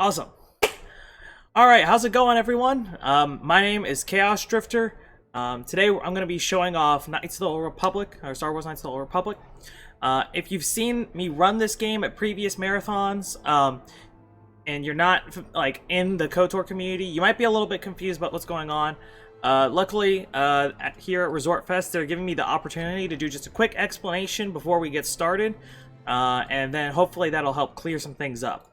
Awesome. Alright, how's it going, everyone? My name is ChaosDrifter. Today I'm going to be showing off Knights of the Old Republic, or Star Wars Knights of the Old Republic. If you've seen me run this game at previous marathons, and you're not, like, in the KOTOR community, you might be a little bit confused about what's going on. Luckily, here at ResortFest, they're giving me the opportunity to do just a quick explanation before we get started, and then hopefully that'll help clear some things up.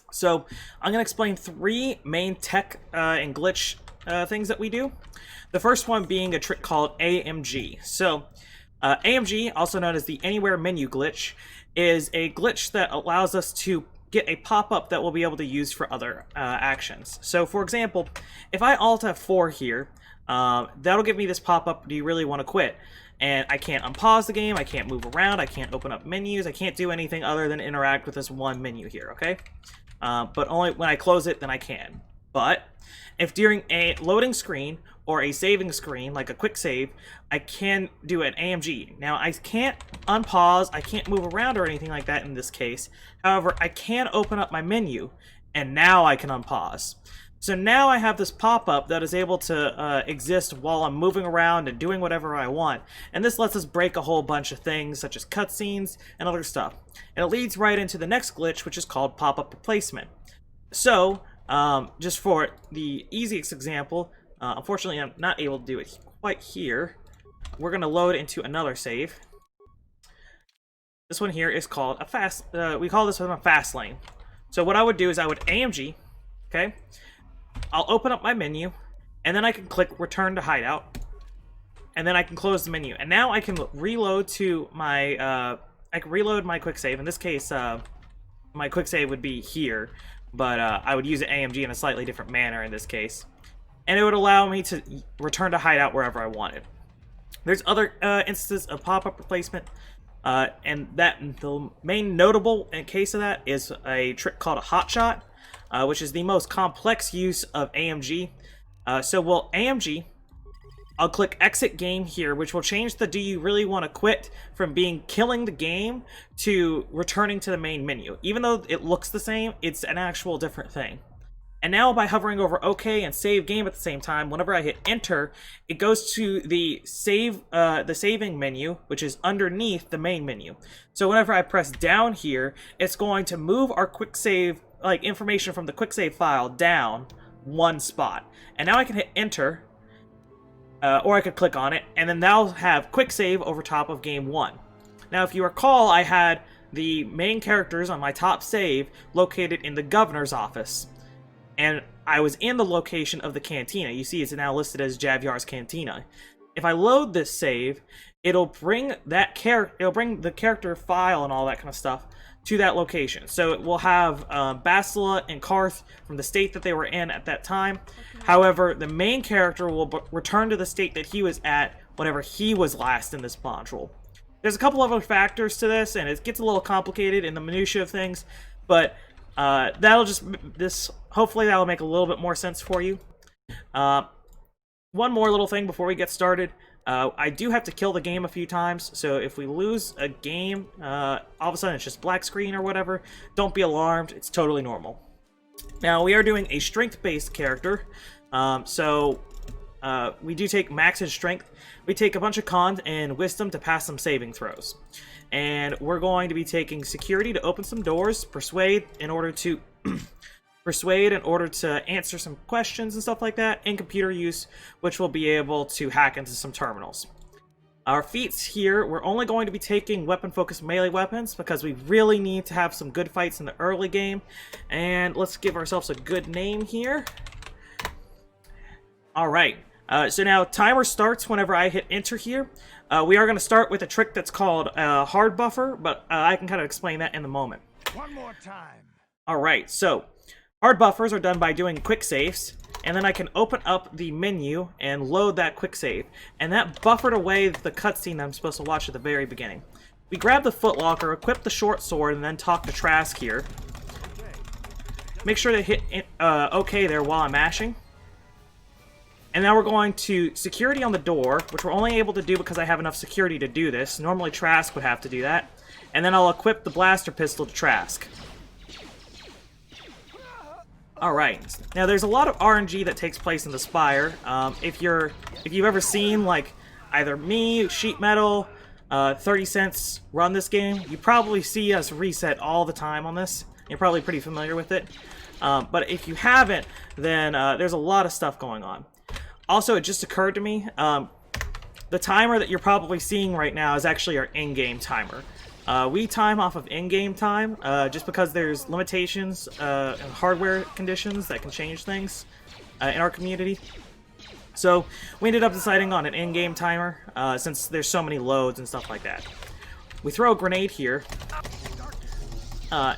So, I'm going to explain three main tech and glitch things that we do. The first one being a trick called AMG. So, AMG, also known as the Anywhere Menu glitch, is a glitch that allows us to get a pop-up that we'll be able to use for other actions. So, for example, if I Alt F4 here, that'll give me this pop-up, do you really want to quit? And I can't unpause the game, I can't move around, I can't open up menus, I can't do anything other than interact with this one menu here, okay? But only when I close it, then I can. But if during a loading screen or a saving screen, like a quick save, I can do an AMG. Now, I can't unpause, I can't move around or anything like that in this case. However, I can open up my menu, and now I can unpause. So now I have this pop-up that is able to exist while I'm moving around and doing whatever I want. And this lets us break a whole bunch of things, such as cutscenes and other stuff. And it leads right into the next glitch, which is called pop-up replacement. So, just for the easiest example, unfortunately I'm not able to do it quite here. We're going to load into another save. This one here is called a fast, we call this one a fast lane. So what I would do is I would AMG, okay? I'll open up my menu, and then I can click Return to Hideout, and then I can close the menu. And now I can reload to my, I can reload my quick save. In this case, my quick save would be here, but I would use an AMG in a slightly different manner in this case. And it would allow me to return to hideout wherever I wanted. There's other instances of pop-up replacement, and the main notable case of that is a trick called a hotshot. Which is the most complex use of AMG. So we'll AMG, I'll click exit game here, which will change the do you really want to quit from being killing the game to returning to the main menu. Even though it looks the same, it's an actual different thing. And now by hovering over OK and save game at the same time, whenever I hit enter, it goes to the saving menu, which is underneath the main menu. So whenever I press down here, it's going to move our quick save, like information from the quick save file, down one spot. And now I can hit enter, or I could click on it, and then that'll have quick save over top of game 1. Now if you recall, I had the main characters on my top save located in the governor's office. And I was in the location of the cantina. You see it's now listed as Javyar's Cantina. If I load this save, it'll bring that it'll bring the character file and all that kind of stuff to that location. So it will have Basila and Karth from the state that they were in at that time. However, the main character will return to the state that he was at whenever he was last in this module. There's a couple other factors to this, and it gets a little complicated in the minutiae of things, but that'll just, hopefully that'll make a little bit more sense for you. One more little thing before we get started. I do have to kill the game a few times, so if we lose a game, all of a sudden it's just black screen or whatever, don't be alarmed, it's totally normal. Now, we are doing a strength-based character, so we do take max in strength. We take a bunch of con and wisdom to pass some saving throws. And we're going to be taking security to open some doors, persuade in order to answer some questions and stuff like that, and computer use, which will be able to hack into some terminals. Our feats here, we're only going to be taking weapon-focused melee weapons because we really need to have some good fights in the early game. And let's give ourselves a good name here. Alright, so now timer starts whenever I hit enter here. We are going to start with a trick that's called hard buffer, but I can kind of explain that in a moment. One more time. Alright, so hard buffers are done by doing quick saves, and then I can open up the menu and load that quick save. And that buffered away the cutscene that I'm supposed to watch at the very beginning. We grab the footlocker, equip the short sword, and then talk to Trask here. Make sure to hit OK there while I'm mashing. And now we're going to security on the door, which we're only able to do because I have enough security to do this. Normally Trask would have to do that. And then I'll equip the blaster pistol to Trask. All right. Now there's a lot of RNG that takes place in the Spire. If you've ever seen like either me, Sheet Metal, 30 Cents run this game, you probably see us reset all the time on this. You're probably pretty familiar with it. But if you haven't, then there's a lot of stuff going on. Also, it just occurred to me, the timer that you're probably seeing right now is actually our in-game timer. We time off of in-game time just because there's limitations and hardware conditions that can change things in our community. So we ended up deciding on an in-game timer since there's so many loads and stuff like that. We throw a grenade here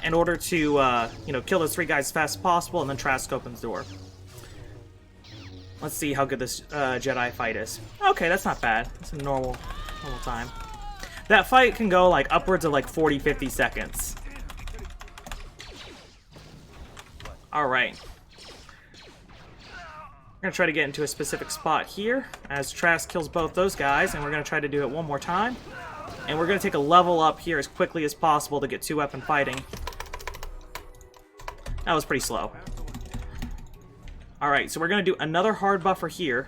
in order to you know, kill those 3 guys as fast as possible, and then Trask opens the door. Let's see how good this Jedi fight is. Okay, that's not bad. That's a normal time. That fight can go like upwards of like 40-50 seconds. Alright. We're going to try to get into a specific spot here as Trask kills both those guys, and we're going to try to do it one more time. And we're going to take a level up here as quickly as possible to get 2-weapon fighting. That was pretty slow. Alright, so we're going to do another hard buffer here.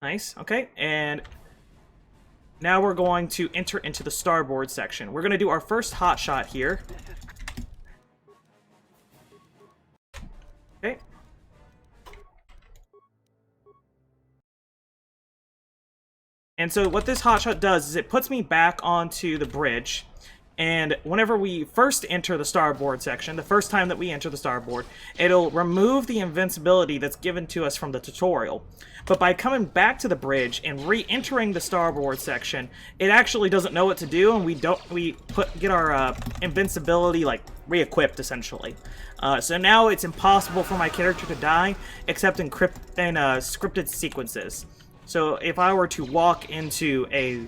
Nice, okay, and now we're going to enter into the starboard section. We're going to do our first hot shot here. Okay. And so what this hot shot does is it puts me back onto the bridge. And whenever we first enter the starboard section, the first time that we enter the starboard, it'll remove the invincibility that's given to us from the tutorial. But by coming back to the bridge and re-entering the starboard section, it actually doesn't know what to do, and we get our invincibility like re-equipped essentially. So now it's impossible for my character to die except in scripted sequences. So if I were to walk into a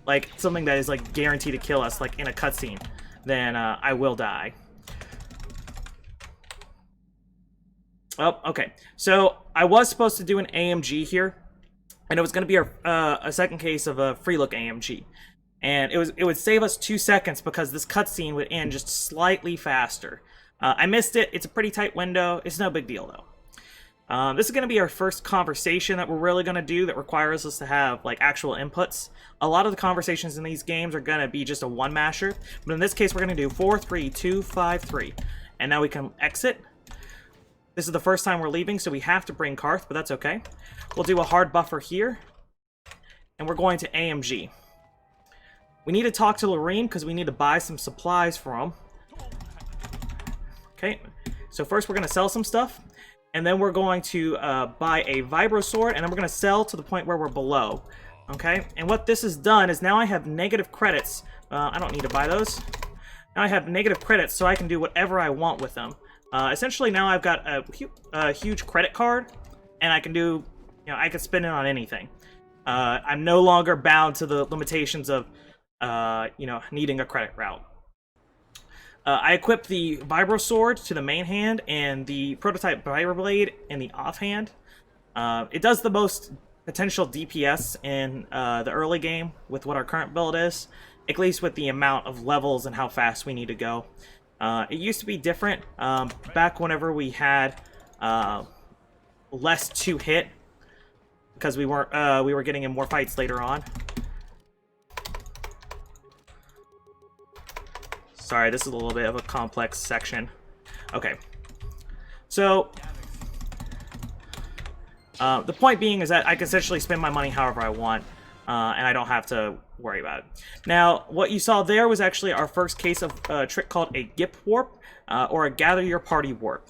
like something that is like guaranteed to kill us, like in a cutscene, then I will die. Oh, okay. So I was supposed to do an AMG here, and it was going to be a second case of a free look AMG, and it would save us 2 seconds because this cutscene would end just slightly faster. I missed it. It's a pretty tight window. It's no big deal though. This is going to be our first conversation that we're really going to do that requires us to have like actual inputs. A lot of the conversations in these games are going to be just a one masher, but in this case we're going to do 4, 3, 2, 5, 3, and now we can exit. This is the first time we're leaving, so we have to bring Karth, but that's okay. We'll do a hard buffer here, and we're going to AMG. We need to talk to Lorene because we need to buy some supplies from him. Okay, so first we're going to sell some stuff. And then we're going to buy a Vibro Sword, and then we're going to sell to the point where we're below. Okay? And what this has done is now I have negative credits. I don't need to buy those. Now I have negative credits, so I can do whatever I want with them. Essentially, now I've got a huge credit card, and I can do, you know, I can spend it on anything. I'm no longer bound to the limitations of, you know, needing a credit route. I equipped the Vibro Sword to the main hand and the prototype Vibro Blade in the offhand. It does the most potential DPS in the early game with what our current build is, at least with the amount of levels and how fast we need to go. It used to be different back whenever we had less to hit because we were getting in more fights later on. Sorry, this is a little bit of a complex section. Okay. So, the point being is that I can essentially spend my money however I want, and I don't have to worry about it. Now, what you saw there was actually our first case of a trick called a Gip Warp, or a Gather Your Party Warp.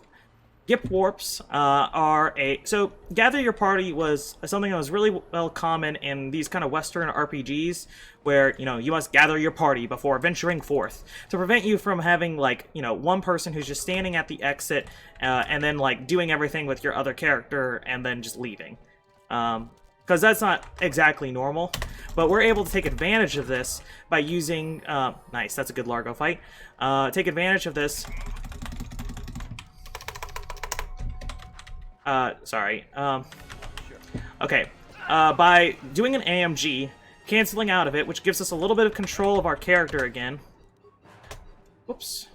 Gip Warps so Gather Your Party was something that was really well common in these kind of Western RPGs, where, you know, you must gather your party before venturing forth, to prevent you from having, like, you know, one person who's just standing at the exit, and then, like, doing everything with your other character, and then just leaving. Because that's not exactly normal, but we're able to take advantage of this by using, nice, that's a good Largo fight, take advantage of this. Okay. By doing an AMG, canceling out of it, which gives us a little bit of control of our character again. Whoops.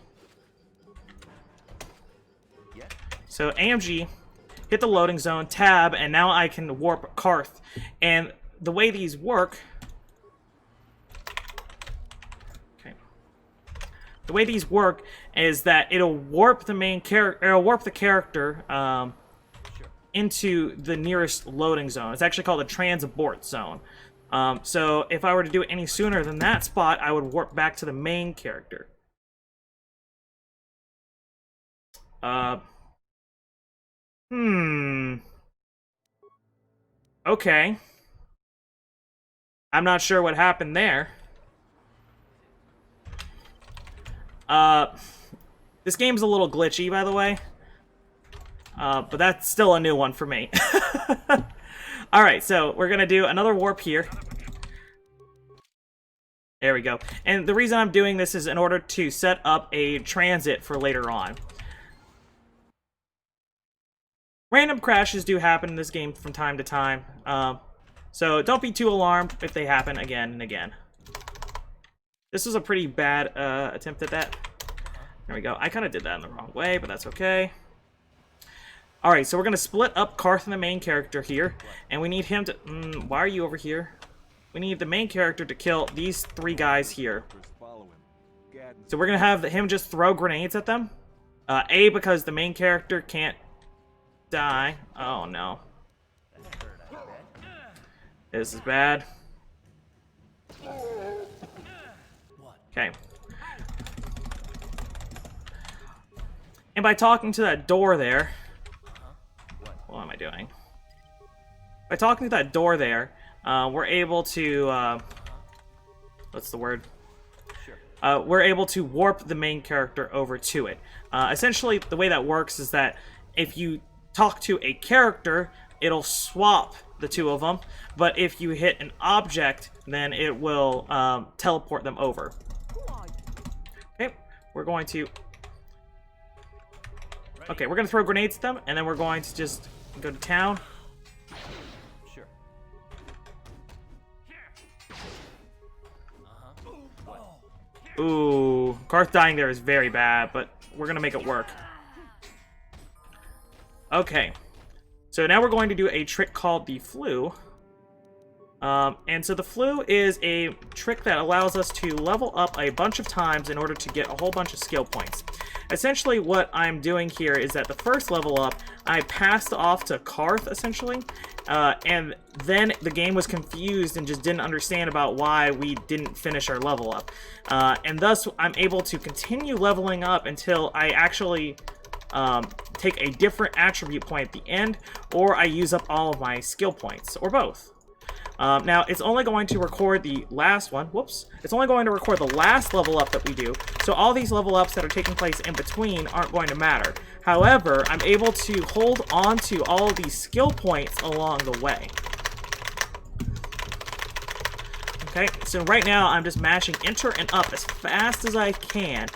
So AMG, hit the loading zone, tab, and now I can warp Karth. And the way these work... Okay. The way these work is that it'll warp the main character, it'll warp the character into the nearest loading zone. It's actually called a transport zone. So if I were to do it any sooner than that spot, I would warp back to the main character. Okay. I'm not sure what happened there. This game's a little glitchy, by the way. But that's still a new one for me. Alright, so we're gonna do another warp here. There we go. And the reason I'm doing this is in order to set up a transit for later on. Random crashes do happen in this game from time to time. So don't be too alarmed if they happen again and again. This was a pretty bad attempt at that. There we go. I kind of did that in the wrong way, but that's okay. Alright, so we're going to split up Karth and the main character here. And we need him to... why are you over here? We need the main character to kill these three guys here. So we're going to have him just throw grenades at them. A, because the main character can't die. Oh, no. This is bad. Okay. And by talking to that door there... What am I doing? By talking to that door there, we're able to... what's the word? We're able to warp the main character over to it. Essentially, the way that works is that if you talk to a character, it'll swap the two of them, but if you hit an object, then it will teleport them over. Okay, we're going to... Okay, we're going to throw grenades at them, and then we're going to just go to town. Sure. Ooh, Karth dying there is very bad, but we're going to make it work. Okay, so now we're going to do a trick called the flu. And so the flu is a trick that allows us to level up a bunch of times in order to get a whole bunch of skill points. Essentially what I'm doing here is that the first level up, I passed off to Karth, essentially, and then the game was confused and just didn't understand about why we didn't finish our level up. And thus, I'm able to continue leveling up until I actually take a different attribute point at the end, or I use up all of my skill points, or both. Now, it's only going to record the last one. Whoops. It's only going to record the last level up that we do. So all these level ups that are taking place in between aren't going to matter. However, I'm able to hold on to all of these skill points along the way. Okay, so right now I'm just mashing enter and up as fast as I can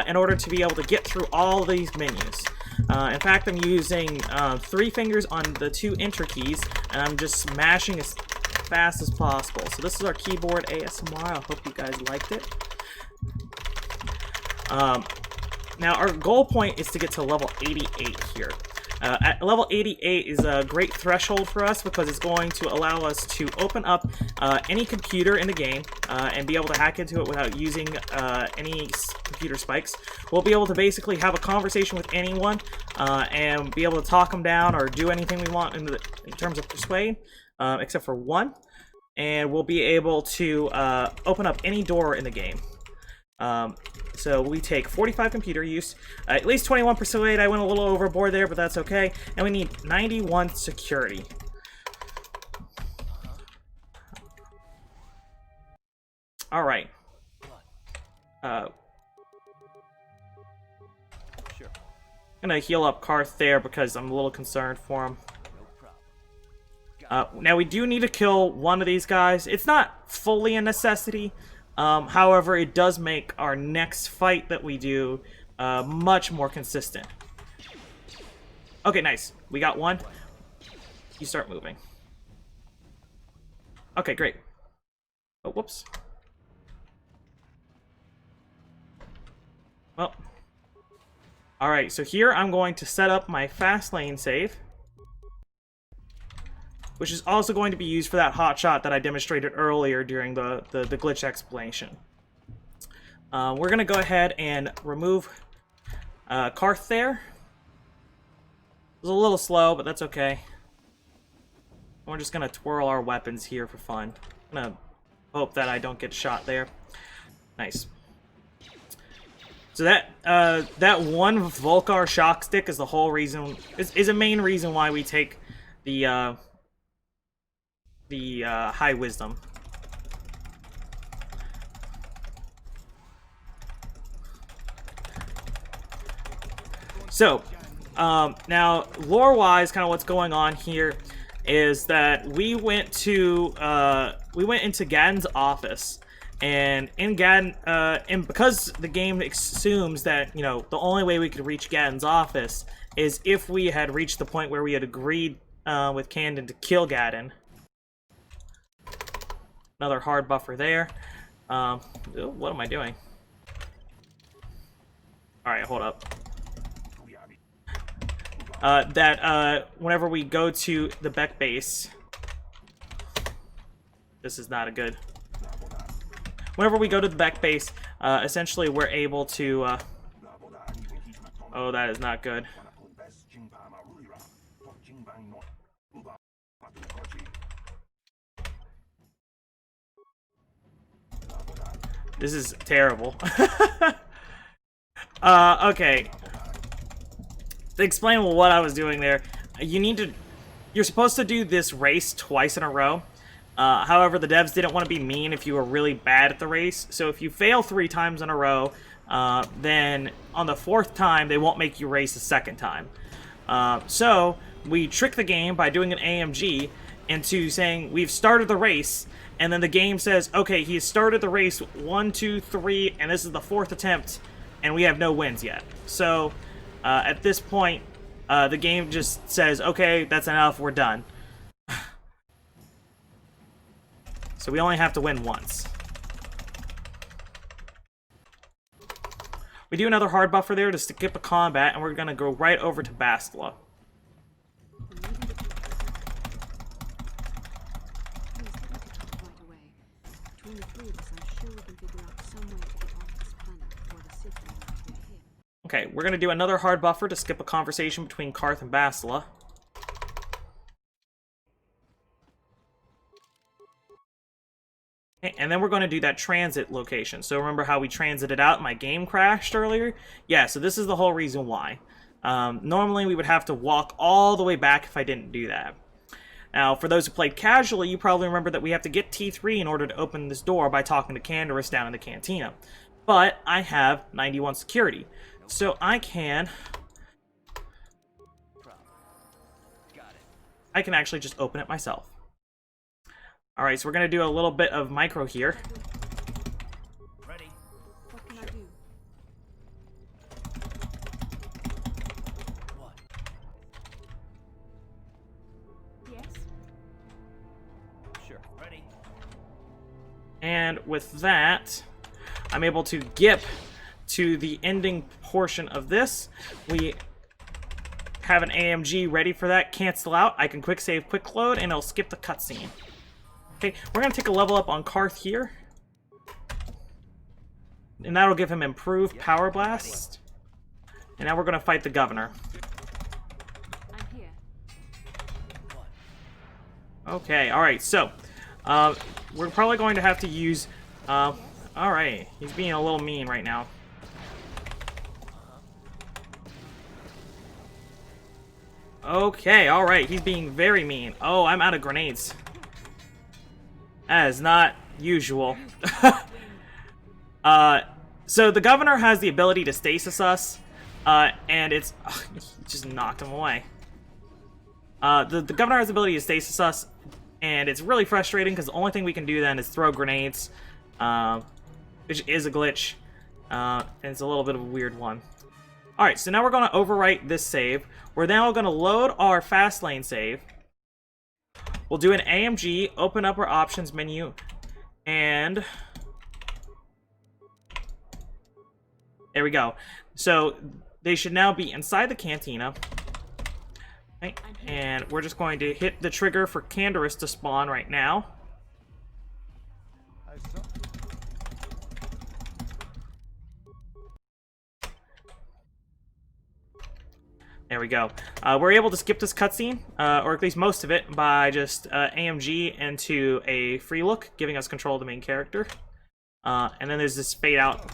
in order to be able to get through all of these menus. In fact, I'm using 3 fingers on the 2 enter keys, and I'm just smashing as fast as possible. So this is our keyboard ASMR. I hope you guys liked it. Now our goal point is to get to level 88 here. At level 88 is a great threshold for us because it's going to allow us to open up any computer in the game and be able to hack into it without using any computer spikes. We'll be able to basically have a conversation with anyone and be able to talk them down or do anything we want in terms of persuade. Except for one, and we'll be able to open up any door in the game. So we take 45 computer use, at least 21 persuade. I went a little overboard there, but that's okay. And we need 91 security. All right. I'm gonna heal up Karth there because I'm a little concerned for him. Now we do need to kill one of these guys. It's not fully a necessity. However, it does make our next fight that we do much more consistent. Okay, nice. We got one. You start moving. Okay, great. Oh, whoops. Well. Alright, so here I'm going to set up my fast lane save, which is also going to be used for that hot shot that I demonstrated earlier during the glitch explanation. We're going to go ahead and remove Karth there. It was a little slow, but that's okay. We're just going to twirl our weapons here for fun. I'm going to hope that I don't get shot there. Nice. So that one Volcar shock stick is the whole reason, is a main reason why we take the high wisdom. So now lore-wise, kind of what's going on here is that we went into Gadden's office. And in Gadden, and because the game assumes that, you know, the only way we could reach Gadden's office is if we had reached the point where we had agreed with Candon to kill Gadden. Another hard buffer there. What am I doing? Alright, hold up. Whenever we go to the Beck base... This is not a good... Whenever we go to the Beck base, essentially we're able to... Oh, that is not good. This is terrible. Okay. To explain what I was doing there, you're supposed to do this race twice in a row. However, the devs didn't want to be mean if you were really bad at the race. So if you fail 3 times in a row, then on the 4th time, they won't make you race a 2nd time. So we trick the game by doing an AMG into saying we've started the race, and then the game says, okay, he has started the race 1, 2, 3, and this is the 4th attempt, and we have no wins yet. So at this point, the game just says, okay, that's enough, we're done. So we only have to win once. We do another hard buffer there to skip a combat, and we're going to go right over to Bastila. Okay, we're going to do another hard buffer to skip a conversation between Karth and Bastila. Okay, and then we're going to do that transit location. So remember how we transited out, my game crashed earlier? Yeah, so this is the whole reason why. Normally we would have to walk all the way back if I didn't do that. Now, for those who played casually, you probably remember that we have to get T3 in order to open this door by talking to Canderous down in the cantina. But I have 91 security, so I can actually just open it myself. Alright, so we're going to do a little bit of micro here. Ready? What can I do? What? Yes? Sure. Ready? And with that, I'm able to gip to the ending portion of this. We have an AMG ready for that. Cancel out. I can quick save, quick load, and it'll skip the cutscene. Okay, we're going to take a level up on Karth here. And that'll give him improved Power Blast. And now we're going to fight the Governor. I'm here. Okay, alright, so we're probably going to have to use... alright, he's being a little mean right now. Okay, alright, he's being very mean. Oh, I'm out of grenades. That is not usual. So the Governor has the ability to stasis us, and it's... he just knocked him away. The Governor has the ability to stasis us, and it's really frustrating because the only thing we can do then is throw grenades, which is a glitch, and it's a little bit of a weird one. Alright, so now we're going to overwrite this save. We're now going to load our fast lane save. We'll do an AMG, open up our options menu, and There we go. So they should now be inside the cantina. Okay. And we're just going to hit the trigger for Canderous to spawn right now. There we go. We're able to skip this cutscene, or at least most of it, by just AMG into a free look, giving us control of the main character. And then there's this fade out.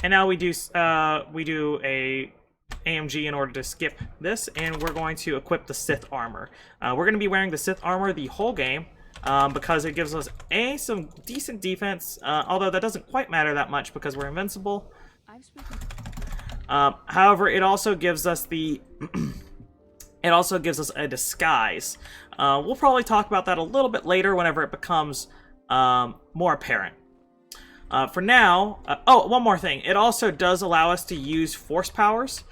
And now we do a AMG in order to skip this, and we're going to equip the Sith armor. We're going to be wearing the Sith armor the whole game, because it gives us some decent defense, although that doesn't quite matter that much because we're invincible. I've spoken. However, it also gives us the it also gives us a disguise. We'll probably talk about that a little bit later whenever it becomes more apparent. For now, oh, one more thing. It also does allow us to use force powers,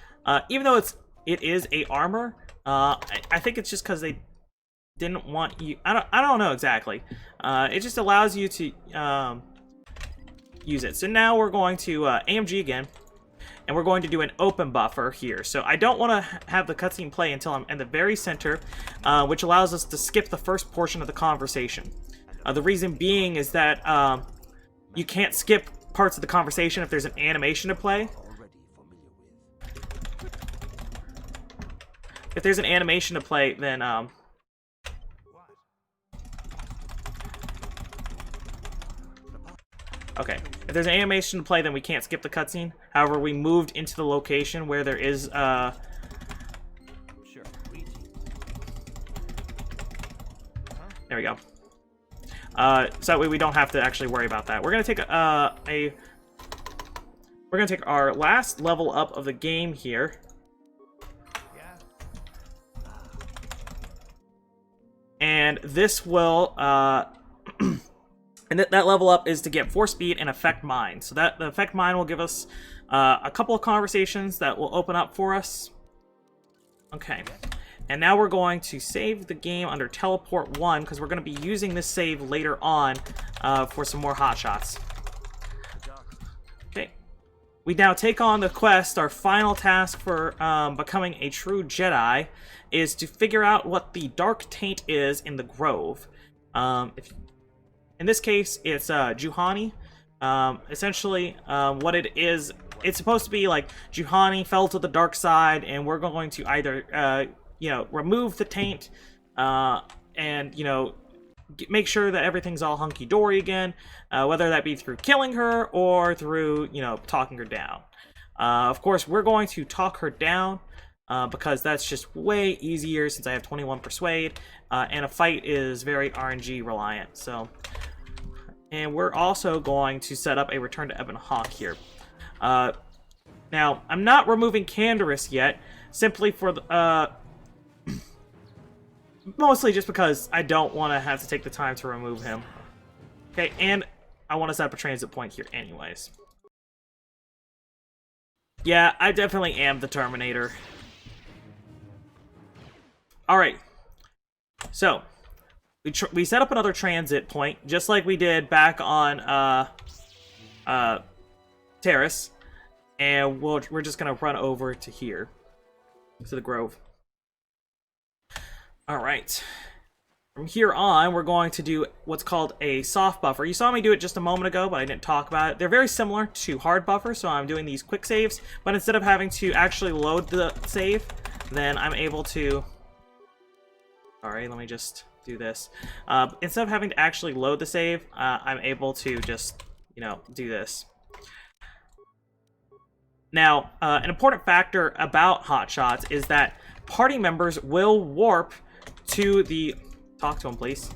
even though it is a armor. I think it's just because they didn't want you. I don't know exactly. It just allows you to use it. So now we're going to AMG again, and we're going to do an open buffer here. So I don't want to have the cutscene play until I'm in the very center, which allows us to skip the first portion of the conversation. The reason being is that you can't skip parts of the conversation if there's an animation to play. If there's an animation to play, then okay. If there's an animation to play, then we can't skip the cutscene. However, we moved into the location where there is Sure. there we go. So that way we don't have to actually worry about that. We're gonna take we're gonna take our last level up of the game here. And this will and that level up is to get Force Speed and Affect Mind. So that the Affect Mind will give us a couple of conversations that will open up for us. Okay. And now we're going to save the game under Teleport 1, because we're going to be using this save later on for some more hotshots. Okay. We now take on the quest. Our final task for becoming a true Jedi is to figure out what the Dark Taint is in the Grove. In this case, it's Juhani. Essentially, what it is, it's supposed to be like Juhani fell to the dark side, and we're going to either remove the taint, and, make sure that everything's all hunky-dory again, whether that be through killing her or through, talking her down. Of course, we're going to talk her down, because that's just way easier since I have 21 Persuade, and a fight is very RNG reliant, so... And we're also going to set up a Return to Ebon Hawk here. Now, I'm not removing Canderous yet, simply for the... mostly just because I don't want to have to take the time to remove him. Okay, and I want to set up a transit point here anyways. Yeah, I definitely am the Terminator. Alright. So, we set up another transit point, just like we did back on Terrace. And we're just going to run over to here. To the Grove. Alright. From here on, we're going to do what's called a soft buffer. You saw me do it just a moment ago, but I didn't talk about it. They're very similar to hard buffers, so I'm doing these quick saves. But instead of having to actually load the save, then I'm able to... Sorry, let me just do this. Instead of having to actually load the save, I'm able to just, do this. Now, an important factor about hotshots is that party members will warp to the... Talk to him, please.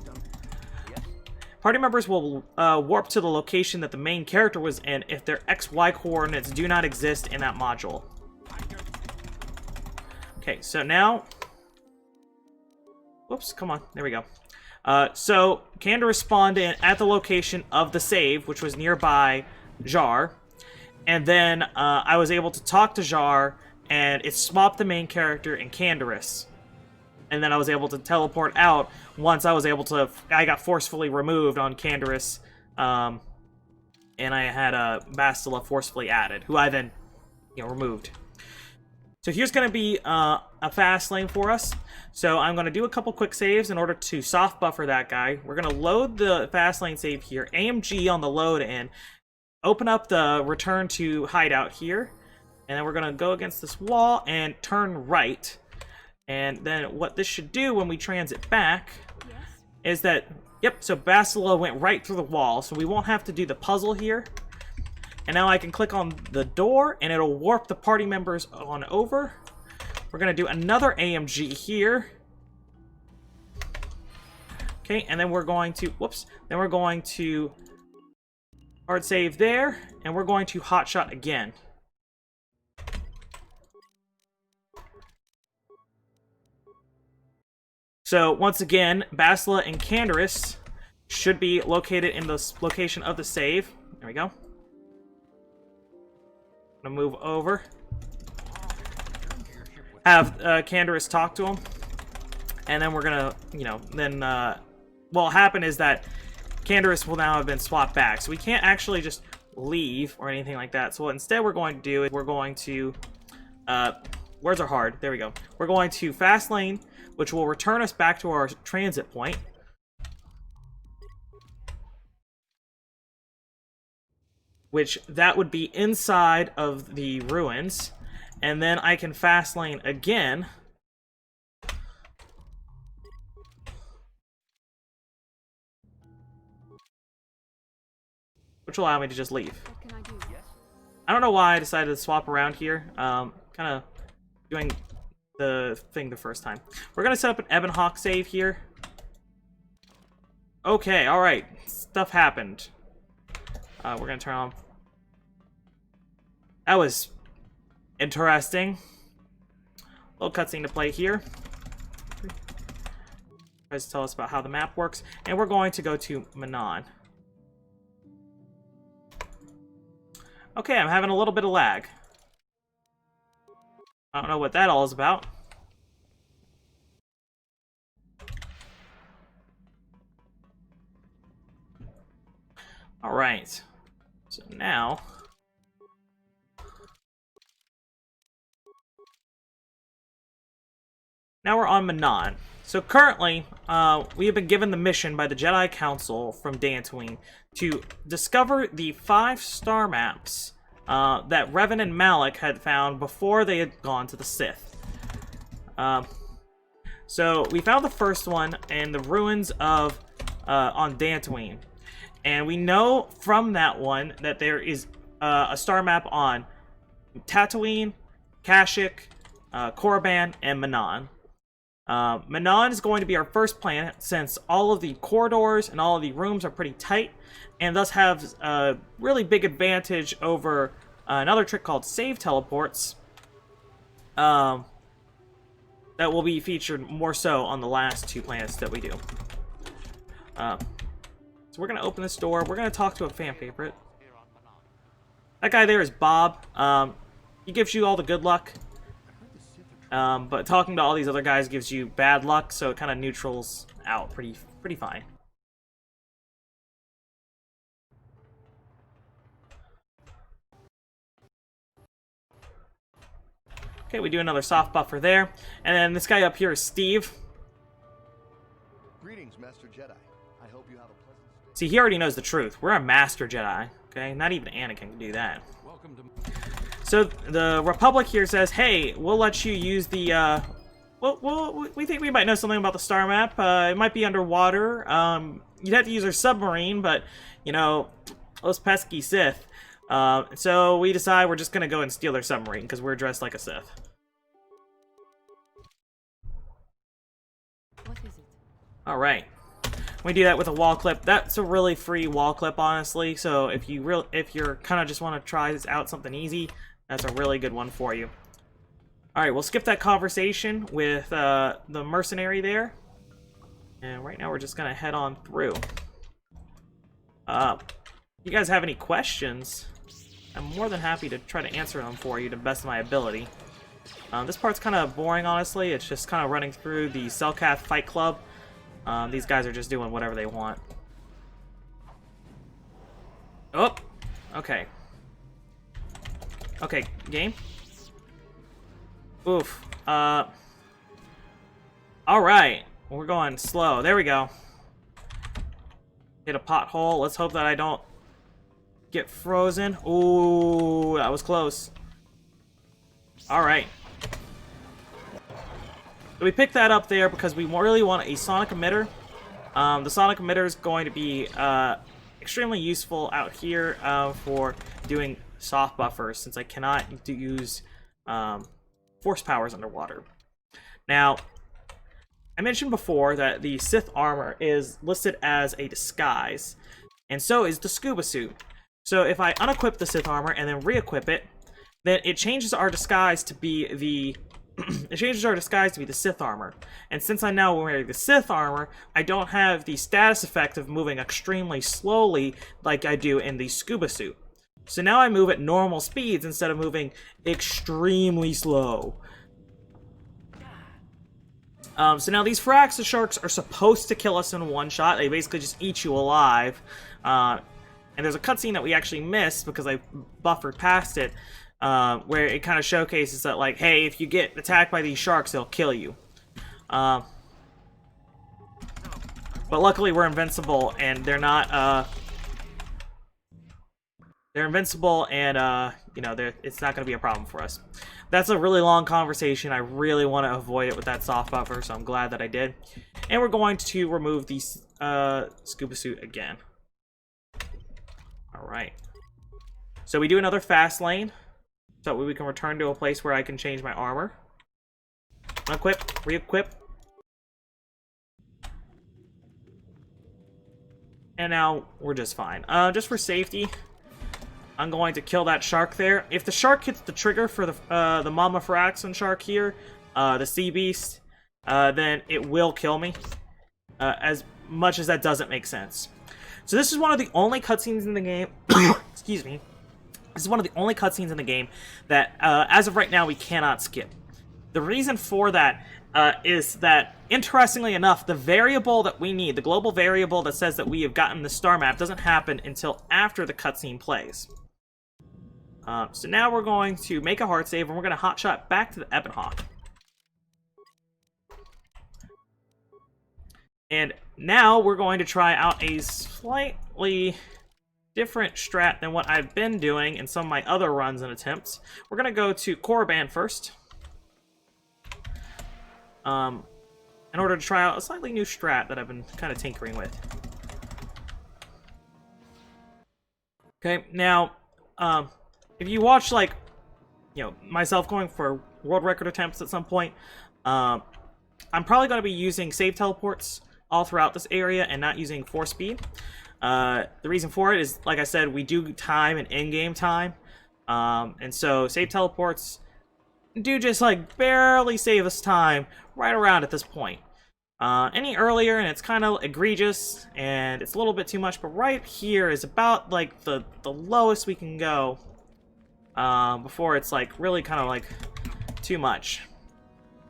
Party members will warp to the location that the main character was in if their XY coordinates do not exist in that module. Okay, so now... Whoops, come on. There we go. So, Canderous spawned in at the location of the save, which was nearby Jar. And then I was able to talk to Jar, and it swapped the main character and Canderous. And then I was able to teleport out once I was able to... I got forcefully removed on Canderous and I had Bastila forcefully added, who I then, removed. So here's going to be a fast lane for us. So I'm going to do a couple quick saves in order to soft buffer that guy. We're going to load the fast lane save here, AMG on the load in, open up the return to hideout here, and then we're going to go against this wall and turn right. And then what this should do when we transit back is that, yep, so Bastila went right through the wall, so we won't have to do the puzzle here. And now I can click on the door, and it'll warp the party members on over. We're going to do another AMG here. Okay, and then we're going to, then we're going to hard save there, and we're going to hotshot again. So, once again, Bastila and Canderous should be located in the location of the save. There we go. I'm gonna move over. Have Canderous talk to him. And then we're gonna, what'll happen is that Canderous will now have been swapped back. So we can't actually just leave or anything like that. So what instead we're going to do is we're going to, words are hard, there we go. We're going to fast lane, which will return us back to our transit point. Which that would be inside of the ruins. And then I can fast lane again. Which will allow me to just leave. What can I do? I don't know why I decided to swap around here. Kind of doing the thing the first time. We're going to set up an Ebon Hawk save here. Okay, alright. Stuff happened. We're going to turn on. That was interesting. Little cutscene to play here. Tries to tell us about how the map works. And we're going to go to Manon. Okay, I'm having a little bit of lag. I don't know what that all is about. Alright. So now... Now we're on Manon. So currently, we have been given the mission by the Jedi Council from Dantooine to discover the 5 star maps that Revan and Malak had found before they had gone to the Sith. So we found the first one in the ruins of on Dantooine, and we know from that one that there is a star map on Tatooine, Kashyyyk, Korriban, and Manon. Manon is going to be our first planet since all of the corridors and all of the rooms are pretty tight and thus have a really big advantage over another trick called save teleports that will be featured more so on the last 2 planets that we do. So we're going to open this door. We're going to talk to a fan favorite. That guy there is Bob. He gives you all the good luck. But talking to all these other guys gives you bad luck, so it kind of neutrals out pretty fine. Okay, we do another soft buffer there. And then this guy up here is Steve. Greetings, Master Jedi. I hope you have a pleasant stay. See, he already knows the truth. We're a Master Jedi, okay? Not even Anakin can do that. Welcome to... So the Republic here says, hey, we'll let you use the, we think we might know something about the star map. It might be underwater. You'd have to use our submarine, but, those pesky Sith. So we decide we're just gonna go and steal their submarine, because we're dressed like a Sith. What is it? Alright. We do that with a wall clip. That's a really free wall clip, honestly, so if you're kind of just want to try this out something easy, that's a really good one for you. Alright, we'll skip that conversation with the mercenary there. And right now we're just going to head on through. If you guys have any questions, I'm more than happy to try to answer them for you to the best of my ability. This part's kind of boring, honestly. It's just kind of running through the Selkath Fight Club. These guys are just doing whatever they want. Oh! Okay. Okay, game. Oof. Alright. We're going slow. There we go. Hit a pothole. Let's hope that I don't get frozen. Ooh, that was close. Alright. So we picked that up there because we really want a sonic emitter. The sonic emitter is going to be extremely useful out here for doing soft buffers, since I cannot use force powers underwater. Now, I mentioned before that the Sith armor is listed as a disguise, and so is the scuba suit. So if I unequip the Sith armor and then re-equip it, then it changes our disguise to be the Sith armor. And since I'm now wearing the Sith armor, I don't have the status effect of moving extremely slowly like I do in the scuba suit. So now I move at normal speeds instead of moving extremely slow. So now these Firaxis sharks are supposed to kill us in one shot. They basically just eat you alive. And there's a cutscene that we actually missed because I buffered past it, where it kind of showcases that, like, hey, if you get attacked by these sharks, they'll kill you. But luckily we're invincible, and they're not, they're invincible, and, you know, it's not going to be a problem for us. That's a really long conversation. I really want to avoid it with that soft buffer, so I'm glad that I did. And we're going to remove the scuba suit again. Alright. So we do another fast lane, so that way we can return to a place where I can change my armor. Unequip, re-equip. And now we're just fine. Just for safety, I'm going to kill that shark there. If the shark hits the trigger for the Mama Firaxis shark here, the sea beast, then it will kill me. As much as that doesn't make sense. So this is one of the only cutscenes in the game. Excuse me. This is one of the only cutscenes in the game that, as of right now, we cannot skip. The reason for that is that, interestingly enough, the variable that we need, the global variable that says that we have gotten the star map, doesn't happen until after the cutscene plays. So now we're going to make a hard save, and we're going to hotshot back to the Ebonhawk. And now we're going to try out a slightly different strat than what I've been doing in some of my other runs and attempts. We're going to go to Korriban first, in order to try out a slightly new strat that I've been kind of tinkering with. Okay, now, if you watch, like, you know, myself going for world record attempts at some point, I'm probably going to be using save teleports all throughout this area and not using force speed. The reason for it is, like I said, we do time and in-game time, and so save teleports do just, like, barely save us time right around at this point. Any earlier and it's kind of egregious and it's a little bit too much, but right here is about, like, the lowest we can go before it's, like, really kind of, like, too much.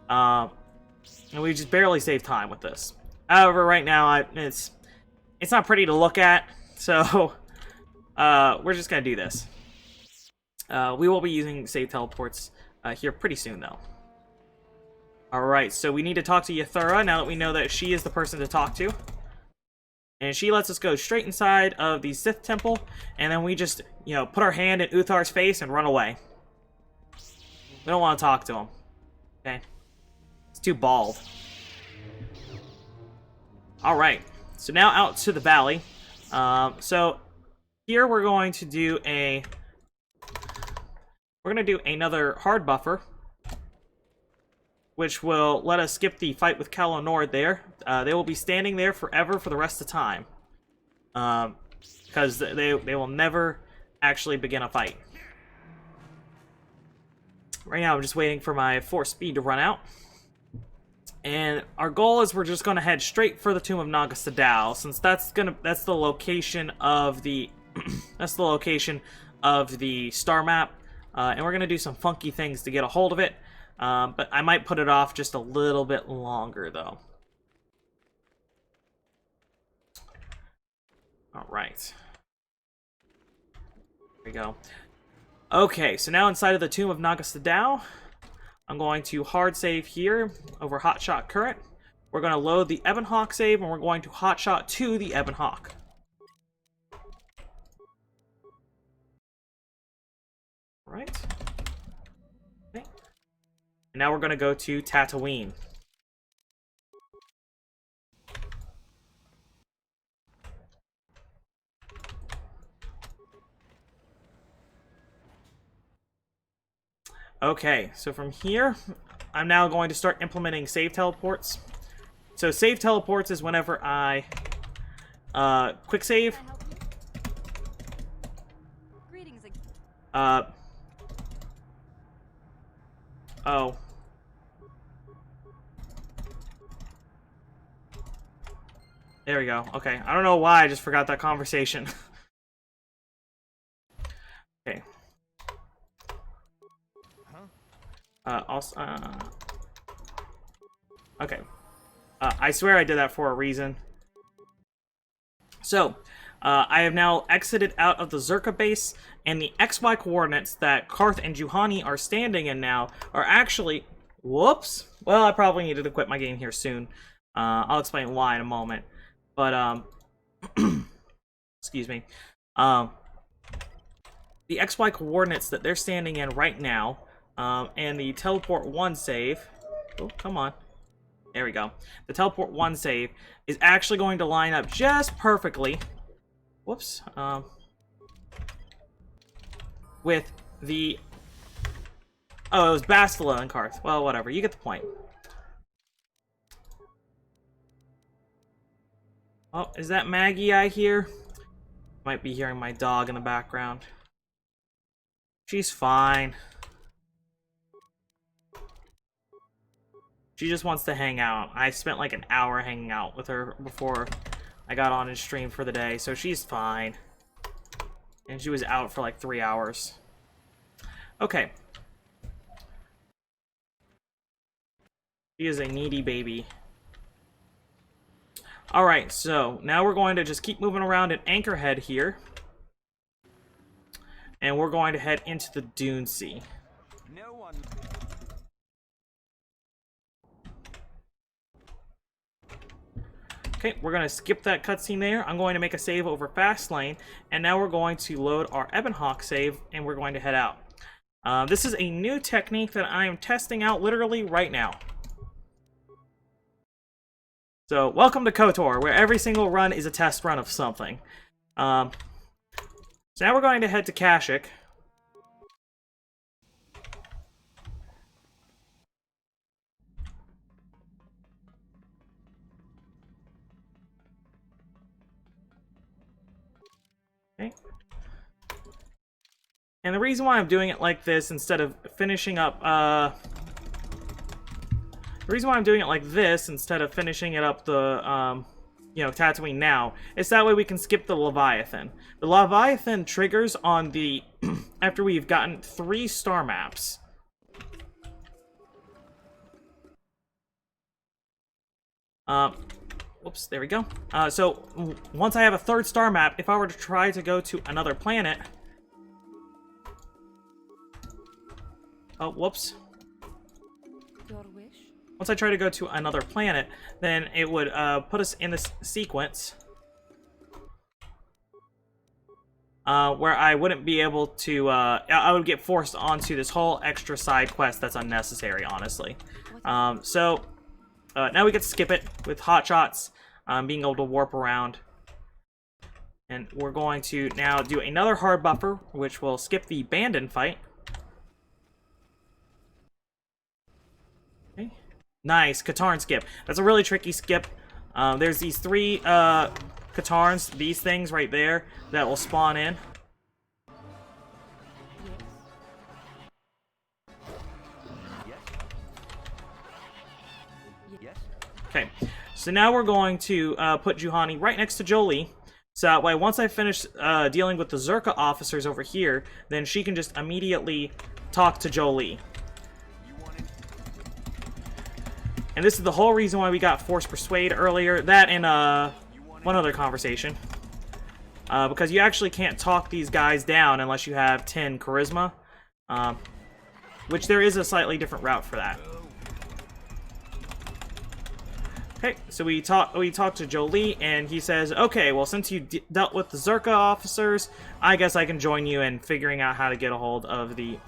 And we just barely save time with this. However, right now, it's not pretty to look at, so we're just gonna do this. We will be using save teleports here pretty soon, though. Alright, so we need to talk to Yathura now that we know that she is the person to talk to. And she lets us go straight inside of the Sith Temple, and then we just, you know, put our hand in Uthar's face and run away. We don't want to talk to him. Okay? It's too bald. Alright, so now out to the valley. So here we're going to do another hard buffer, which will let us skip the fight with Calo Nord there. They will be standing there forever for the rest of the time. Because they will never actually begin a fight. Right now I'm just waiting for my force speed to run out. And our goal is we're just going to head straight for the Tomb of Naga Sadow, since that's the location of the star map, and we're going to do some funky things to get a hold of it. But I might put it off just a little bit longer, though. Alright. we go. Okay, so now inside of the Tomb of Nagasadao, I'm going to hard save here over Hotshot Current. We're going to load the Ebon Hawk save, and we're going to hotshot to the Ebon Hawk. Right. Okay. And now we're going to go to Tatooine. Okay, so from here, I'm now going to start implementing save teleports. So save teleports is whenever I quick save. Can I help you? Greetings again. Oh. There we go. Okay, I don't know why I just forgot that conversation. Okay. Okay. I swear I did that for a reason. So, I have now exited out of the Zerka base, and the XY coordinates that Karth and Juhani are standing in now are actually... Whoops! Well, I probably needed to quit my game here soon. I'll explain why in a moment. But, excuse me. The XY coordinates that they're standing in right now, and the teleport 1 save... Oh, come on. There we go. The teleport 1 save is actually going to line up just perfectly. Whoops. With the... Oh, it was Bastila and Karth. Well, whatever. You get the point. Oh, is that Maggie I hear? Might be hearing my dog in the background. She's fine. She just wants to hang out. I spent like an hour hanging out with her before I got on and stream for the day, so she's fine. And she was out for like 3 hours. Okay. She is a needy baby. Alright, so now we're going to just keep moving around at Anchorhead here. And we're going to head into the Dune Sea. No one. Okay, we're going to skip that cutscene there. I'm going to make a save over Fastlane, and now we're going to load our Ebon Hawk save, and we're going to head out. This is a new technique that I am testing out literally right now. So, welcome to KOTOR, where every single run is a test run of something. So now we're going to head to Kashyyyk. Okay. And the reason why I'm doing it like this instead of finishing up, the reason why I'm doing it like this instead of finishing it up the, you know, Tatooine now, is that way we can skip the Leviathan. The Leviathan triggers on the, after we've gotten 3 star maps. Whoops, there we go. So, once I have a 3rd star map, if I were to try to go to another planet... Oh, whoops. Your wish? Once I try to go to another planet, then it would put us in this sequence where I wouldn't be able to, I would get forced onto this whole extra side quest that's unnecessary, honestly. So, now we get to skip it with hotshots, being able to warp around. And we're going to now do another hard buffer, which will skip the Bandon fight. Okay. Nice, Katarn skip. That's a really tricky skip. There's these 3 Katarns, these things right there, that will spawn in. Yes. Okay, so now we're going to put Juhani right next to Jolie. So that way, once I finish dealing with the Zerka officers over here, then she can just immediately talk to Jolie. And this is the whole reason why we got Force Persuade earlier. That and one other conversation. because you actually can't talk these guys down unless you have 10 charisma, which there is a slightly different route for that. Okay, so we talked to Jolie, and he says, okay, well, since you dealt with the Zerka officers, I guess I can join you in figuring out how to get a hold of the,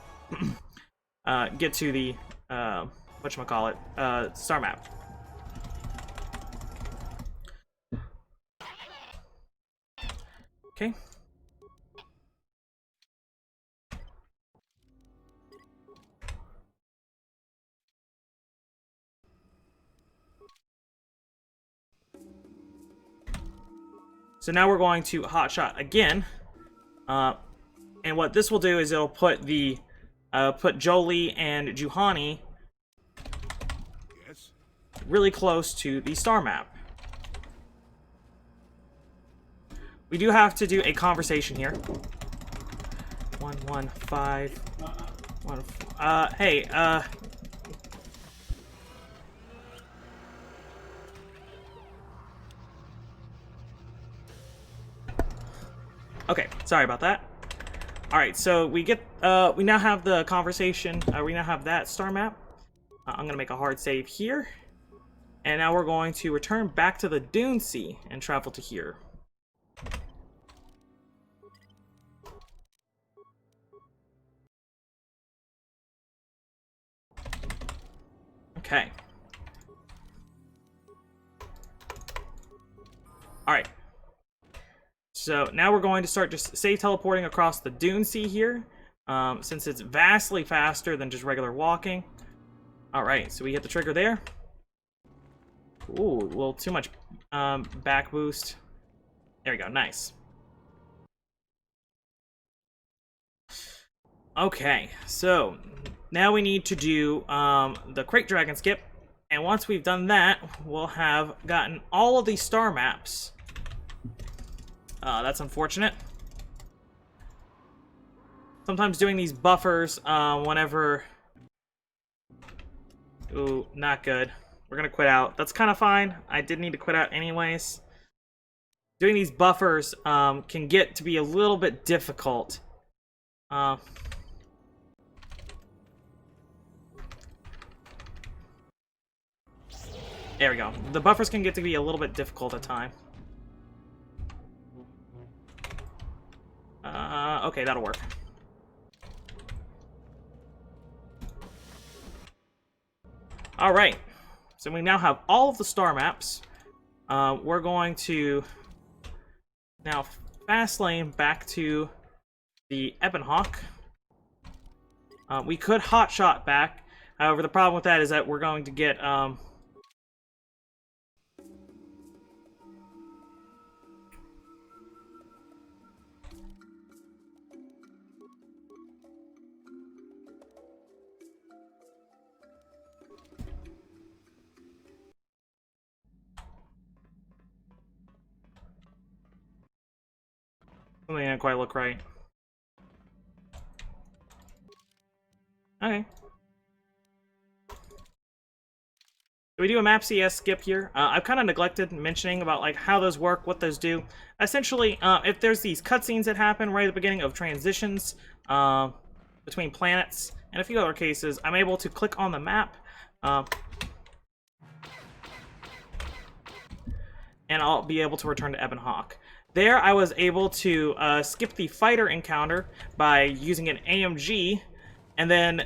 get to the, whatchamacallit, star map. Okay. So now we're going to hotshot again, and what this will do is it'll put the put Jolie and Juhani really close to the star map. We do have to do a conversation here. 115. Hey, okay, sorry about that. Alright, so we get, we now have the conversation, we now have that star map. I'm gonna make a hard save here. And now we're going to return back to the Dune Sea and travel to here. Okay. Alright. So now we're going to start just teleporting across the Dune Sea here, since it's vastly faster than just regular walking. Alright, so we hit the trigger there. Ooh, a little too much back boost. There we go, nice. Okay, so now we need to do the Crate Dragon skip, and once we've done that, we'll have gotten all of these star maps. That's unfortunate. Sometimes doing these buffers whenever... Ooh, not good. We're gonna quit out. That's kind of fine. I did need to quit out anyways. Doing these buffers can get to be a little bit difficult. There we go. The buffers can get to be a little bit difficult at times. Okay, that'll work. Alright. So we now have all of the star maps. We're going to now fast lane back to the Ebonhawk. We could hotshot back. However, the problem with that is that we're going to get... something didn't quite look right. Okay. So we do a map CS skip here. I've kind of neglected mentioning about like how those work, what those do. Essentially, if there's these cutscenes that happen right at the beginning of transitions between planets and a few other cases, I'm able to click on the map and I'll be able to return to Ebonhawk. There, I was able to skip the fighter encounter by using an AMG, and then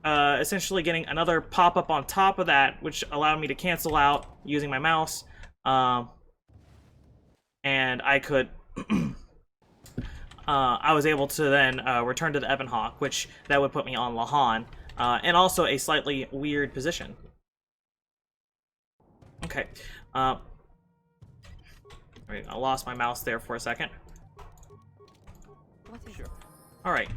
essentially getting another pop-up on top of that, which allowed me to cancel out using my mouse. And I could... I was able to then return to the Ebonhawk, which that would put me on Lahan, and also a slightly weird position. Okay. I lost my mouse there for a second. Sure. Alright.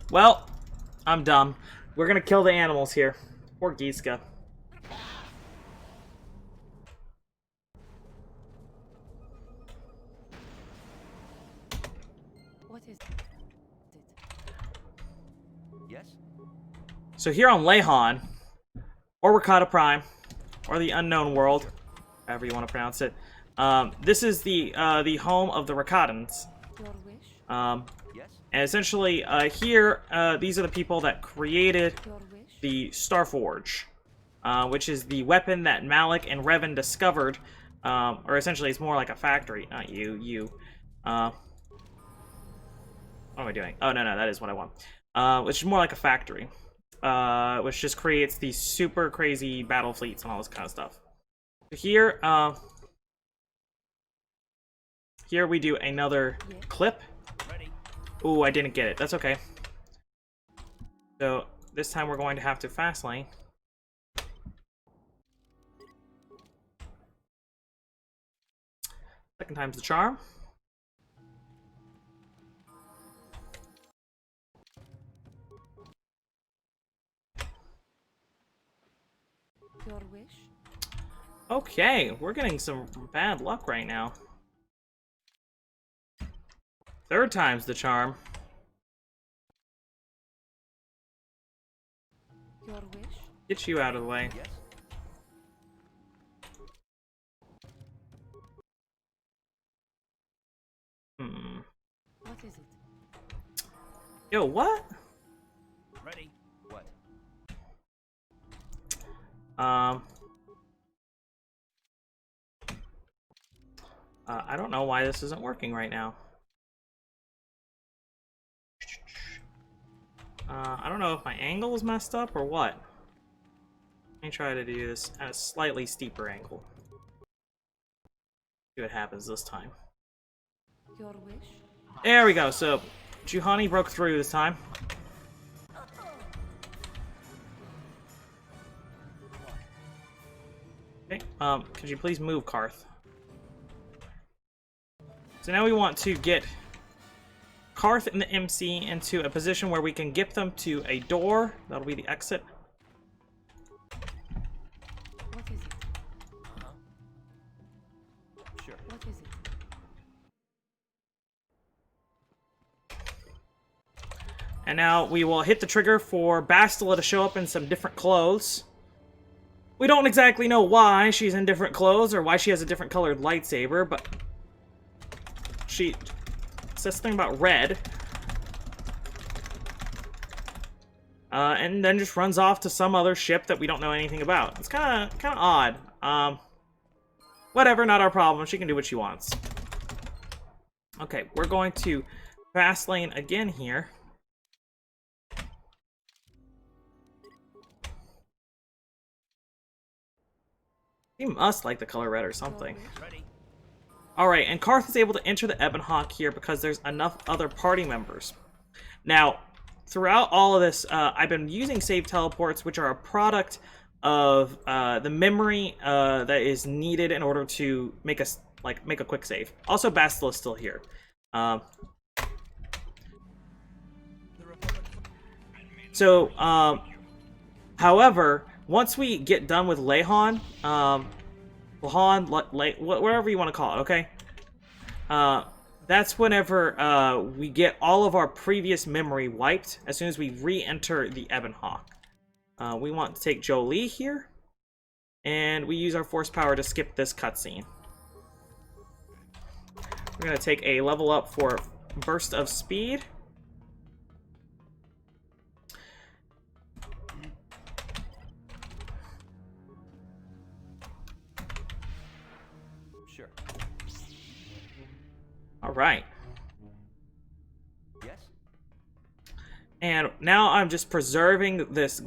Well, I'm dumb. We're gonna kill the animals here. Poor Giska. What is it? Yes? So here on Lahan, or Wakata Prime, or the Unknown World, however you want to pronounce it. This is the home of the Rakatans. Your wish? Yes? And essentially, here, these are the people that created Your wish? the Starforge, which is the weapon that Malik and Revan discovered, or essentially it's more like a factory. Not you. What am I doing? Oh, no, that is what I want. Which is more like a factory, which just creates these super crazy battle fleets and all this kind of stuff. Here, here we do another clip. Ready. Ooh, I didn't get it. That's okay. So this time we're going to have to fast lane. Second time's the charm. Your wish? Okay, we're getting some bad luck right now. Third time's the charm. Your wish? Get you out of the way. Yes? What is it? Yo, what? Ready. What? I don't know why this isn't working right now. I don't know if my angle is messed up or what. Let me try to do this at a slightly steeper angle. See what happens this time. Your wish? There we go. So, Juhani broke through this time. Okay, could you please move, Karth? So now we want to get Karth and the MC into a position where we can get them to a door. That'll be the exit. What is it? Sure. What is it? And now we will hit the trigger for Bastila to show up in some different clothes. We don't exactly know why she's in different clothes or why she has a different colored lightsaber, but she says something about red. And then just runs off to some other ship that we don't know anything about. It's kind of odd. Whatever, not our problem. She can do what she wants. Okay, we're going to fast lane again here. He must like the color red or something. Ready. Alright, and Karth is able to enter the Ebon Hawk here because there's enough other party members. Now, throughout all of this, I've been using save teleports, which are a product of the memory that is needed in order to make a quick save. Also, Bastila is still here. However, once we get done with Lehan, whatever you want to call it, okay? That's whenever we get all of our previous memory wiped as soon as we re-enter the Ebon Hawk. We want to take Jolie here, and we use our force power to skip this cutscene. We're going to take a level up for Burst of Speed. Sure. Alright. Yes? And now I'm just preserving this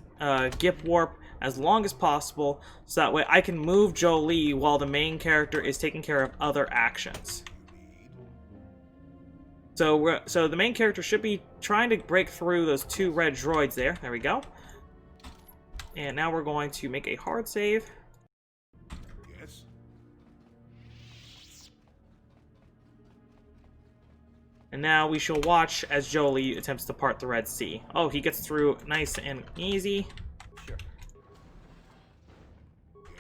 Gip Warp as long as possible, so that way I can move Jolie while the main character is taking care of other actions. So the main character should be trying to break through those two red droids there. There we go. And now we're going to make a hard save. Yes. And now we shall watch as Jolie attempts to part the Red Sea. Oh, he gets through nice and easy. Sure.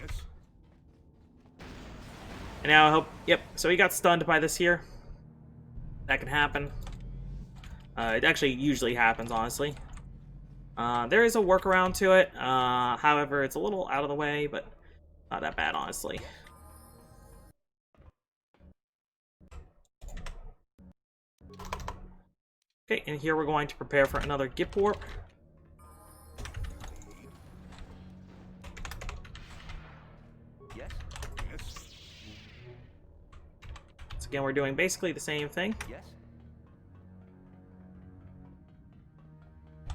Yes. And now I hope... Yep, so he got stunned by this here. That can happen. It actually usually happens, honestly. There is a workaround to it. However, it's a little out of the way, but not that bad, honestly. Okay, and here we're going to prepare for another Gip Warp. Yes. Yes. So again, we're doing basically the same thing. Yes.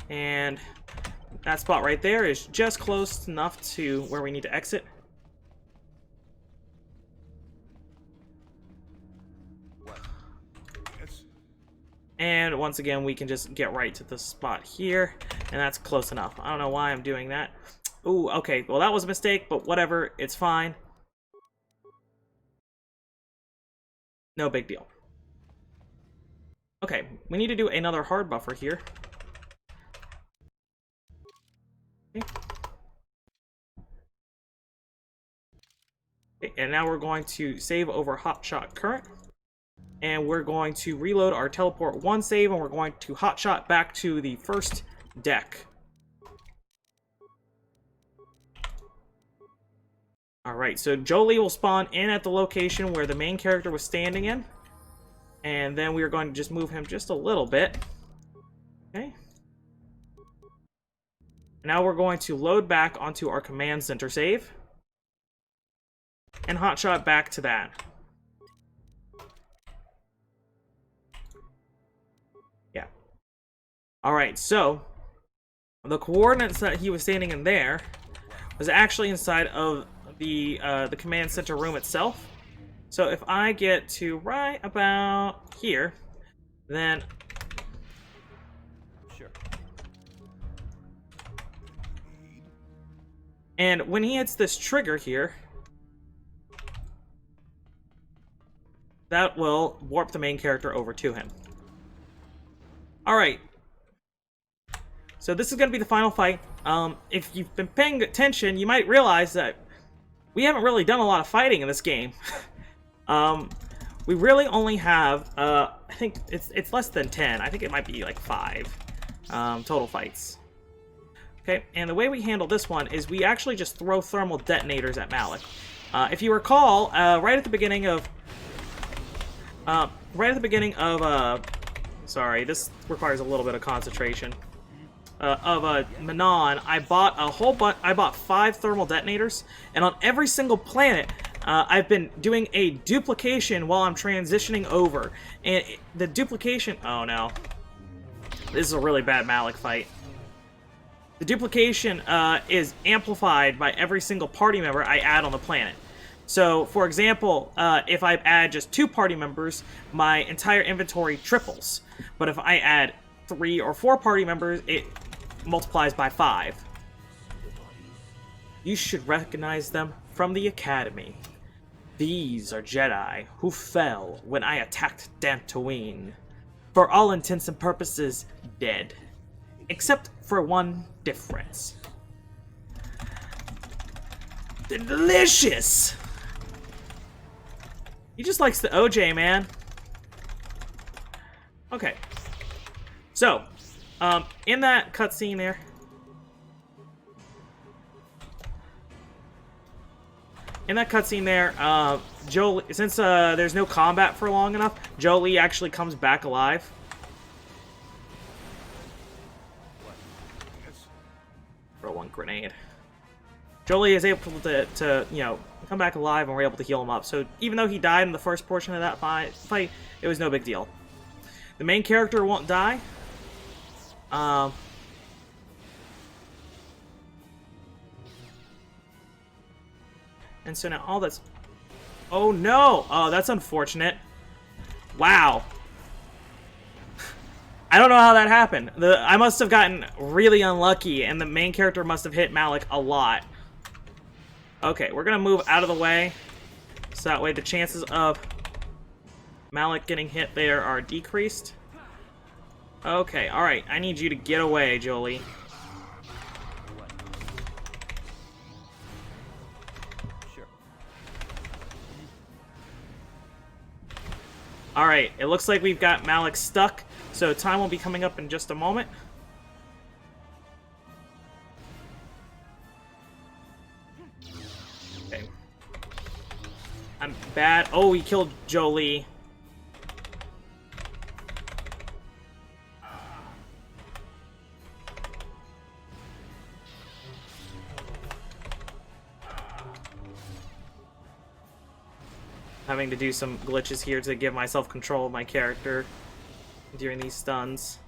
And that spot right there is just close enough to where we need to exit. What? Yes. And once again, we can just get right to the spot here, and that's close enough. I don't know why I'm doing that. Ooh, okay, well that was a mistake, but whatever, it's fine. No big deal. Okay, we need to do another hard buffer here. Okay. Okay, and now we're going to save over Hotshot Current. And we're going to reload our teleport 1 save, and we're going to hotshot back to the first deck. Alright, so Jolie will spawn in at the location where the main character was standing in. And then we are going to just move him just a little bit. Okay. Now we're going to load back onto our command center save. And hotshot back to that. Yeah. Alright, so the coordinates that he was standing in there was actually inside of the command center room itself. So if I get to right about here, then Sure. and when he hits this trigger here, that will warp the main character over to him. Alright. So this is going to be the final fight. If you've been paying attention, you might realize that we haven't really done a lot of fighting in this game. We really only have, I think it's less than 10. I think it might be like 5 total fights. Okay, and the way we handle this one is we actually just throw thermal detonators at Malik. If you recall, right at the beginning of, sorry, this requires a little bit of concentration. Manon, I bought a whole bunch. I bought 5 thermal detonators, and on every single planet, I've been doing a duplication while I'm transitioning over. And the duplication. Oh no, this is a really bad Malik fight. The duplication is amplified by every single party member I add on the planet. So, for example, if I add just 2 party members, my entire inventory triples. But if I add 3 or 4 party members, it multiplies by 5. You should recognize them from the Academy. These are Jedi who fell when I attacked Dantooine. For all intents and purposes, dead. Except for one difference. They're delicious! He just likes the OJ, man. Okay. So, in that cutscene there, Jolie, since there's no combat for long enough, Jolie actually comes back alive. Throw one grenade. Jolie is able to you know, come back alive, and we're able to heal him up. So even though he died in the first portion of that fight, it was no big deal. The main character won't die. And so now all that's... Oh no! Oh, that's unfortunate. Wow. I don't know how that happened. I must have gotten really unlucky, and the main character must have hit Malik a lot. Okay, we're gonna move out of the way, so that way the chances of Malik getting hit there are decreased. Okay, alright, I need you to get away, Jolie. Sure. Alright, it looks like we've got Malik stuck, so time will be coming up in just a moment. Okay. I'm bad. Oh, he killed Jolie. having to do some glitches here to give myself control of my character during these stuns.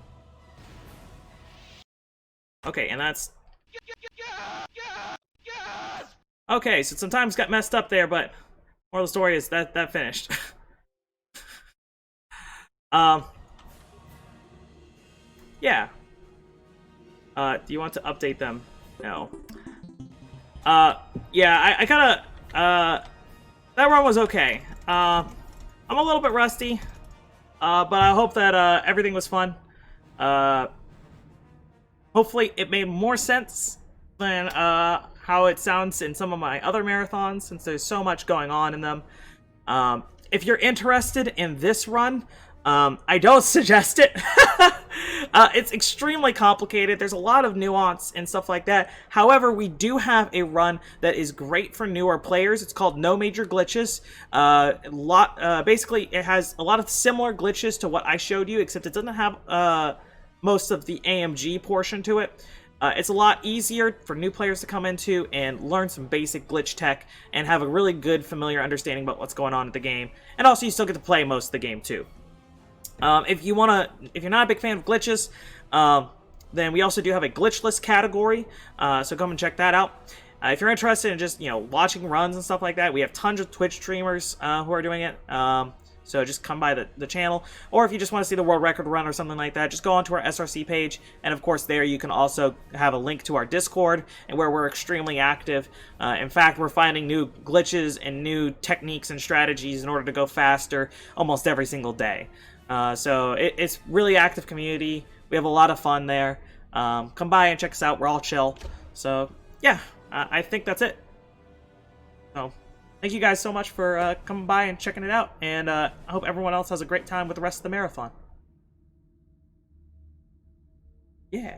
Okay, and that's... Okay, so sometimes got messed up there, but moral of the story is that finished. Yeah. Do you want to update them? No. Yeah, I kinda, that run was okay. I'm a little bit rusty, but I hope that, everything was fun. Hopefully it made more sense than, how it sounds in some of my other marathons, since there's so much going on in them. If you're interested in this run, I don't suggest it. It's extremely complicated. There's a lot of nuance and stuff like that. However, we do have a run that is great for newer players. It's called No Major Glitches. Basically, it has a lot of similar glitches to what I showed you, except it doesn't have most of the AMG portion to it. It's a lot easier for new players to come into and learn some basic glitch tech and have a really good, familiar understanding about what's going on in the game. And also, you still get to play most of the game, too. If you're not a big fan of glitches, then we also do have a glitchless category, so come and check that out. If you're interested in just, watching runs and stuff like that, we have tons of Twitch streamers who are doing it, so just come by the channel. Or if you just want to see the world record run or something like that, just go onto our SRC page, and of course there you can also have a link to our Discord, and where we're extremely active. In fact, we're finding new glitches and new techniques and strategies in order to go faster almost every single day. So it's really active community. We have a lot of fun there. Come by and check us out. We're all chill. So yeah, I think that's it. So thank you guys so much for coming by and checking it out. And I hope everyone else has a great time with the rest of the marathon. Yeah.